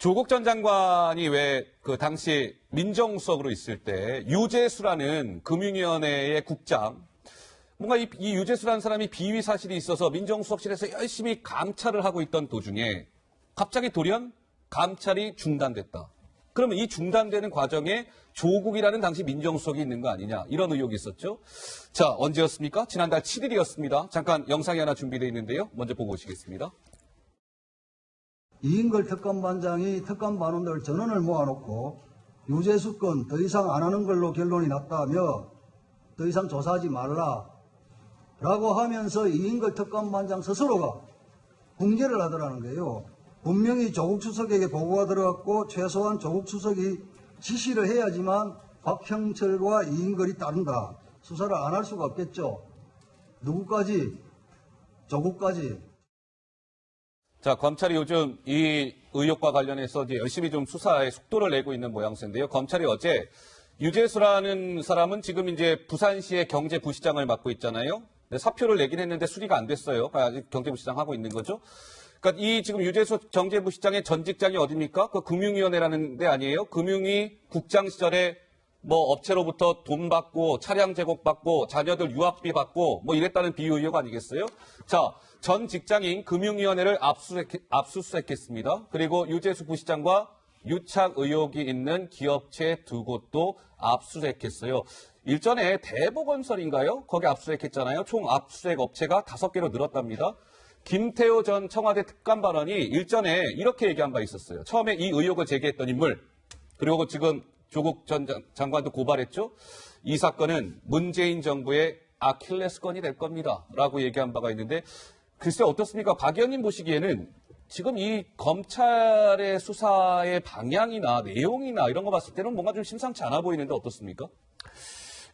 조국 전 장관이 왜 그 당시 민정수석으로 있을 때 유재수라는 금융위원회의 국장, 뭔가 이 유재수라는 사람이 비위 사실이 있어서 민정수석실에서 열심히 감찰을 하고 있던 도중에 갑자기 돌연 감찰이 중단됐다. 그러면 이 중단되는 과정에 조국이라는 당시 민정수석이 있는 거 아니냐, 이런 의혹이 있었죠. 자, 언제였습니까? 지난달 7일이었습니다. 잠깐 영상이 하나 준비되어 있는데요. 먼저 보고 오시겠습니다. 이인걸 특감반장이 특감반원들 전원을 모아놓고 유재수 건 더 이상 안 하는 걸로 결론이 났다며 더 이상 조사하지 말라라고 하면서 이인걸 특감반장 스스로가 공개를 하더라는 거예요. 분명히 조국 수석에게 보고가 들어갔고 최소한 조국 수석이 지시를 해야지만 박형철과 이인걸이 따른다. 수사를 안 할 수가 없겠죠. 누구까지? 조국까지. 자, 검찰이 요즘 이 의혹과 관련해서 이제 열심히 좀 수사에 속도를 내고 있는 모양새인데요. 검찰이 어제 유재수라는 사람은 지금 이제 부산시의 경제부시장을 맡고 있잖아요. 사표를 내긴 했는데 수리가 안 됐어요. 아직 경제부시장 하고 있는 거죠. 그러니까 이 지금 유재수 경제부시장의 전 직장이 어디입니까? 그 금융위원회라는 데 아니에요? 금융위 국장 시절에 뭐 업체로부터 돈 받고 차량 제공받고 자녀들 유학비 받고 뭐 이랬다는 비유 의혹 아니겠어요? 자, 전 직장인 금융위원회를 압수수색했습니다. 그리고 유재수 부시장과 유착 의혹이 있는 기업체 두 곳도 압수수색했어요. 일전에 대보건설인가요? 거기 압수수색했잖아요. 총 압수수색 업체가 5개로 늘었답니다. 김태호 전 청와대 특감반원이 일전에 이렇게 얘기한 바 있었어요. 처음에 이 의혹을 제기했던 인물, 그리고 지금 조국 전 장관도 고발했죠. 이 사건은 문재인 정부의 아킬레스건이 될 겁니다. 라고 얘기한 바가 있는데, 글쎄 어떻습니까? 박 의원님 보시기에는 지금 이 검찰의 수사의 방향이나 내용이나 이런 거 봤을 때는 뭔가 좀 심상치 않아 보이는데 어떻습니까?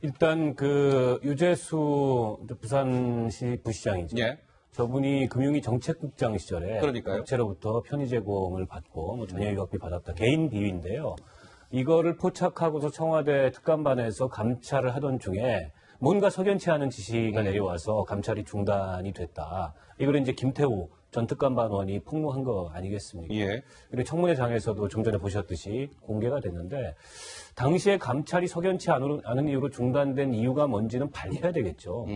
일단 그 유재수 부산시 부시장이죠. 예. 저분이 금융위 정책국장 시절에 그러니까요. 업체로부터 편의 제공을 받고 뭐 자녀 유학비 받았다. 개인 비위인데요. 이거를 포착하고서 청와대 특감반에서 감찰을 하던 중에 뭔가 석연치 않은 지시가 내려와서 감찰이 중단이 됐다. 이걸 이제 김태우 전 특감반원이 폭로한 거 아니겠습니까? 예. 그리고 청문회장에서도 좀 전에 보셨듯이 공개가 됐는데, 당시에 감찰이 석연치 않은 이유로 중단된 이유가 뭔지는 밝혀야 되겠죠.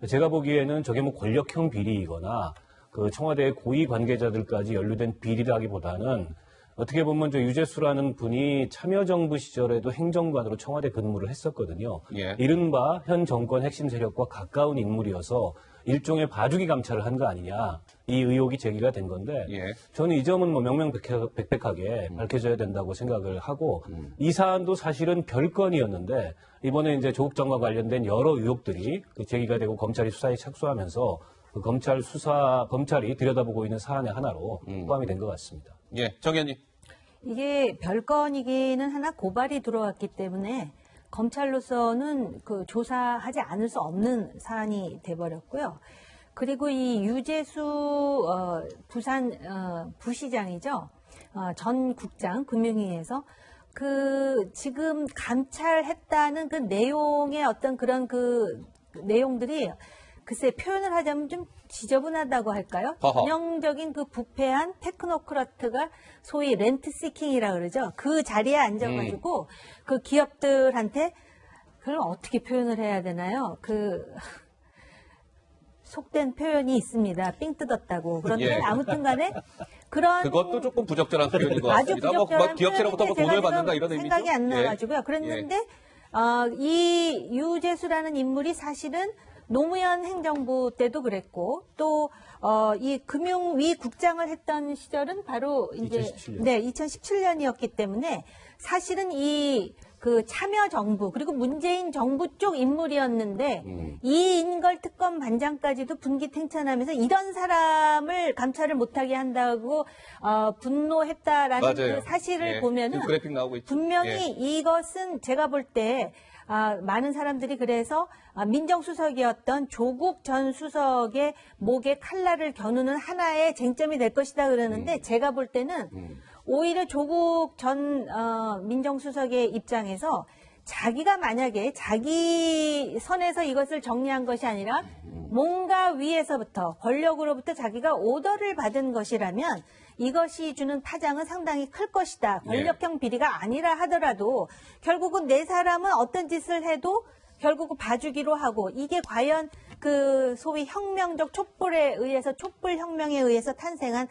제가 보기에는 저게 뭐 권력형 비리이거나 그 청와대 고위 관계자들까지 연루된 비리라기보다는 어떻게 보면 저 유재수라는 분이 참여정부 시절에도 행정관으로 청와대 근무를 했었거든요. 예. 이른바 현 정권 핵심 세력과 가까운 인물이어서 일종의 봐주기 감찰을 한 거 아니냐, 이 의혹이 제기가 된 건데, 예. 저는 이 점은 뭐 명명백백하게 밝혀져야 된다고 생각을 하고, 이 사안도 사실은 별건이었는데 이번에 이제 조국 장관 관련된 여러 의혹들이 제기가 되고 검찰이 수사에 착수하면서 그 검찰이 들여다보고 있는 사안의 하나로 포함이 된 것 같습니다. 예, 정 의원님. 이게 별건이기는 하나 고발이 들어왔기 때문에 검찰로서는 그 조사하지 않을 수 없는 사안이 돼버렸고요. 그리고 이 유재수 부산 부시장이죠. 전 국장 금융위에서 그 지금 감찰했다는 그 내용의 어떤 그런 그 내용들이 글쎄 표현을 하자면 좀 지저분하다고 할까요? 전형적인 그 부패한 테크노크라트가 소위 렌트시킹이라 그러죠. 그 자리에 앉아가지고 그 기업들한테 그걸 어떻게 표현을 해야 되나요? 그 속된 표현이 있습니다. 삥 뜯었다고. 그런데 예. 아무튼 간에 그런 그것도 조금 부적절한 표현인 것 아주 같습니다. 부적절한 기업체로부터 뭐 돈을 받는다 이런 의미죠. 생각이 안 예. 나가지고요. 그랬는데 이 유재수라는 인물이 사실은 노무현 행정부 때도 그랬고 또 이 금융위 국장을 했던 시절은 바로 이제 2017년. 네, 2017년이었기 때문에 사실은 이 그 참여정부 그리고 문재인 정부 쪽 인물이었는데 이인걸 특검 반장까지도 분기탱천하면서 이런 사람을 감찰을 못하게 한다고 분노했다라는 맞아요. 그 사실을 예. 보면은 지금 그래픽 나오고 있죠. 분명히 예. 이것은 제가 볼 때 많은 사람들이 그래서 민정수석이었던 조국 전 수석의 목에 칼날을 겨누는 하나의 쟁점이 될 것이다 그러는데 제가 볼 때는 오히려 조국 전 민정수석의 입장에서 자기가 만약에 자기 선에서 이것을 정리한 것이 아니라 뭔가 위에서부터 권력으로부터 자기가 오더를 받은 것이라면 이것이 주는 파장은 상당히 클 것이다. 권력형 비리가 아니라 하더라도 결국은 네 사람은 어떤 짓을 해도 결국은 봐주기로 하고 이게 과연 그 소위 혁명적 촛불에 의해서 촛불 혁명에 의해서 탄생한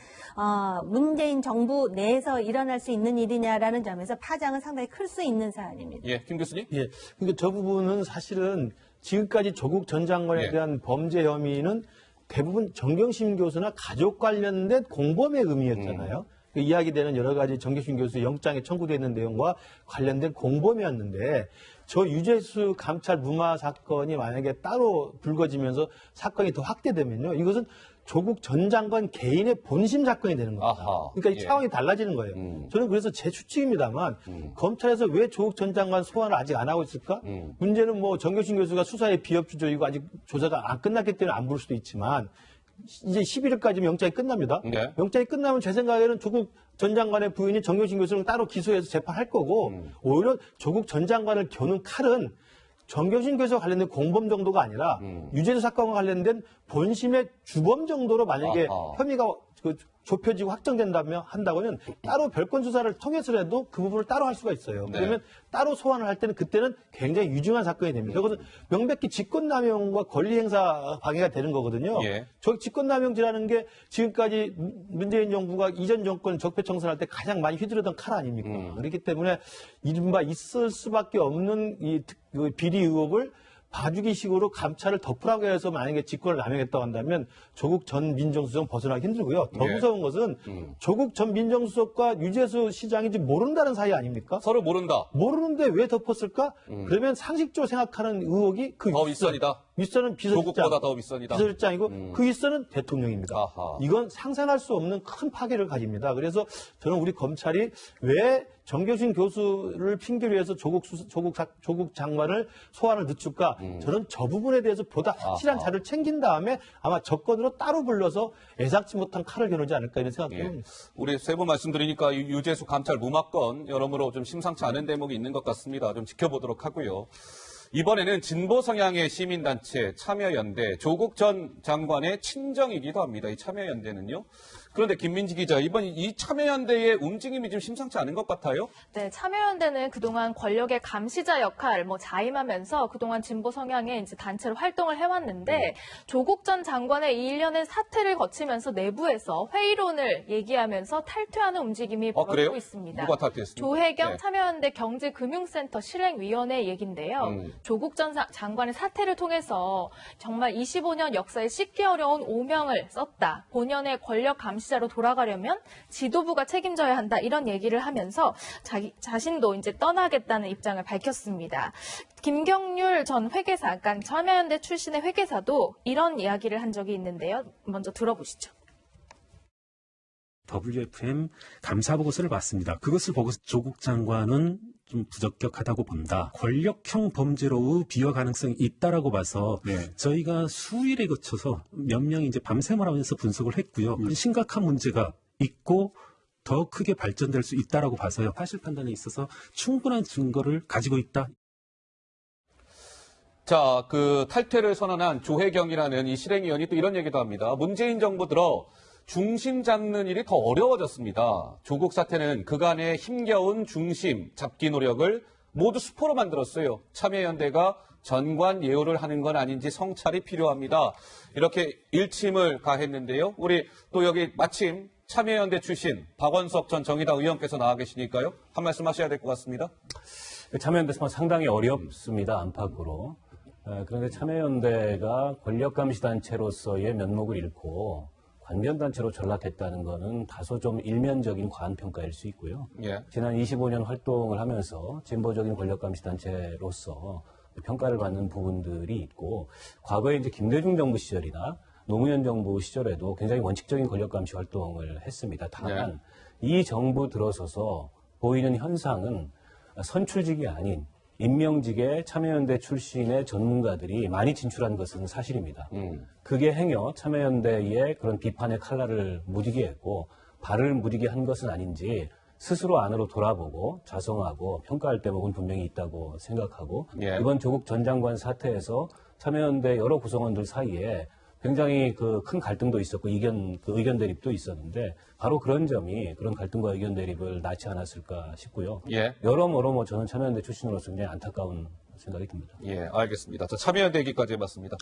문재인 정부 내에서 일어날 수 있는 일이냐라는 점에서 파장은 상당히 클 수 있는 사안입니다. 예, 김 교수님. 예. 그러니까 저 부분은 사실은 지금까지 조국 전 장관에 예. 대한 범죄 혐의는 대부분 정경심 교수나 가족 관련된 공범의 의미였잖아요. 그 이야기되는 여러 가지 정경심 교수 영장에 청구되어 있는 내용과 관련된 공범이었는데 저 유재수 감찰 무마 사건이 만약에 따로 불거지면서 사건이 더 확대되면요. 이것은 조국 전 장관 개인의 본심 사건이 되는 겁니다. 아하, 그러니까 이 예. 차원이 달라지는 거예요. 저는 그래서 제 추측입니다만 검찰에서 왜 조국 전 장관 소환을 아직 안 하고 있을까? 문제는 뭐 정경심 교수가 수사의 비협조적이고 아직 조사가 안 끝났기 때문에 안 부를 수도 있지만 이제 11일까지면 영장이 끝납니다. 네. 영장이 끝나면 제 생각에는 조국 전 장관의 부인이 정경심 교수를 따로 기소해서 재판할 거고 오히려 조국 전 장관을 겨눈 칼은 정경심 교수와 관련된 공범 정도가 아니라 유재수 사건과 관련된 본심의 주범 정도로 만약에 아하. 혐의가 좁혀지고 확정된다면 한다고는 따로 별건 수사를 통해서라도 그 부분을 따로 할 수가 있어요. 네. 그러면 따로 소환을 할 때는 그때는 굉장히 유증한 사건이 됩니다. 그것은 명백히 직권남용과 권리행사 방해가 되는 거거든요. 예. 저 직권남용죄라는 게 지금까지 문재인 정부가 이전 정권 적폐청산할 때 가장 많이 휘두르던 칼 아닙니까? 그렇기 때문에 이른바 있을 수밖에 없는 그 비리 의혹을 봐주기식으로 감찰을 덮으라고 해서 만약에 직권을 남용했다고 한다면 조국 전 민정수석 벗어나기 힘들고요. 더 예. 무서운 것은 조국 전 민정수석과 유재수 시장인지 모른다는 사이 아닙니까? 서로 모른다. 모르는데 왜 덮었을까? 그러면 상식적으로 생각하는 의혹이 그 더 윗선이다. 윗선은 비서실장, 조국보다 더 윗선이다. 비서실장이고 그 윗선은 대통령입니다. 아하. 이건 상상할 수 없는 큰 파괴를 가집니다. 그래서 저는 우리 검찰이 왜 정경심 교수를 핑계로 해서 조국 장관을 소환을 늦출까? 저는 저 부분에 대해서 보다 확실한 아하. 자료를 챙긴 다음에 아마 접근으로 따로 불러서 예상치 못한 칼을 겨누지 않을까 이런 생각이 예. 듭니다. 우리 세 분 말씀드리니까 유재수 감찰 무마건 여러모로 좀 심상치 않은 대목이 있는 것 같습니다. 좀 지켜보도록 하고요. 이번에는 진보 성향의 시민단체 참여연대, 조국 전 장관의 친정이기도 합니다. 이 참여연대는요. 그런데 김민지 기자, 이번 이 참여연대의 움직임이 좀 심상치 않은 것 같아요. 네, 참여연대는 그동안 권력의 감시자 역할 자임하면서 그동안 진보 성향의 이제 단체로 활동을 해왔는데 조국 전 장관의 이 일련의 사태를 거치면서 내부에서 회의론을 얘기하면서 탈퇴하는 움직임이 벌어지고 그래요? 있습니다. 누가 탈퇴했습니까? 조혜경 네. 참여연대 경제금융센터 실행위원회 얘긴데요. 조국 전 장관의 사태를 통해서 정말 25년 역사에 씻기 어려운 오명을 썼다. 본연의 권력 감시자로 돌아가려면 지도부가 책임져야 한다. 이런 얘기를 하면서 자신도 이제 떠나겠다는 입장을 밝혔습니다. 김경률 전 회계사, 그러니까 참여연대 출신의 회계사도 이런 이야기를 한 적이 있는데요. 먼저 들어보시죠. WFM 감사보고서를 봤습니다. 그것을 보고 조국 장관은 좀 부적격하다고 본다. 권력형 범죄로 비화 가능성이 있다라고 봐서 저희가 수일에 거쳐서 몇 명이 이제 밤샘을 하면서 분석을 했고요. 심각한 문제가 있고 더 크게 발전될 수 있다라고 봐서요. 사실 판단에 있어서 충분한 증거를 가지고 있다. 자, 그 탈퇴를 선언한 조혜경이라는 이 실행위원이 또 이런 얘기도 합니다. 문재인 정부 들어 중심 잡는 일이 더 어려워졌습니다. 조국 사태는 그간의 힘겨운 중심 잡기 노력을 모두 수포로 만들었어요. 참여연대가 전관 예우를 하는 건 아닌지 성찰이 필요합니다. 이렇게 일침을 가했는데요. 우리 또 여기 마침 참여연대 출신 박원석 전 정의당 의원께서 나와 계시니까요. 한 말씀 하셔야 될 것 같습니다. 참여연대 상당히 어렵습니다. 안팎으로. 그런데 참여연대가 권력감시단체로서의 면목을 잃고 관변단체로 전락했다는 것은 다소 좀 일면적인 과한평가일 수 있고요. 예. 지난 25년 활동을 하면서 진보적인 권력감시단체로서 평가를 받는 부분들이 있고, 과거에 이제 김대중 정부 시절이나 노무현 정부 시절에도 굉장히 원칙적인 권력감시 활동을 했습니다. 다만 이 정부 들어서서 보이는 현상은 선출직이 아닌 임명직에 참여연대 출신의 전문가들이 많이 진출한 것은 사실입니다. 그게 행여 참여연대의 그런 비판의 칼날을 무디게 했고 발을 무디게 한 것은 아닌지 스스로 안으로 돌아보고 자성하고 평가할 대목은 분명히 있다고 생각하고 예. 이번 조국 전 장관 사태에서 참여연대 여러 구성원들 사이에 굉장히 그 큰 갈등도 있었고 의견 대립도 있었는데 바로 그런 점이 그런 갈등과 의견 대립을 낳지 않았을까 싶고요. 예. 여러모로 뭐 저는 참여연대 출신으로서 굉장히 안타까운 생각이 듭니다. 예, 알겠습니다. 자, 참여연대 얘기까지 해봤습니다.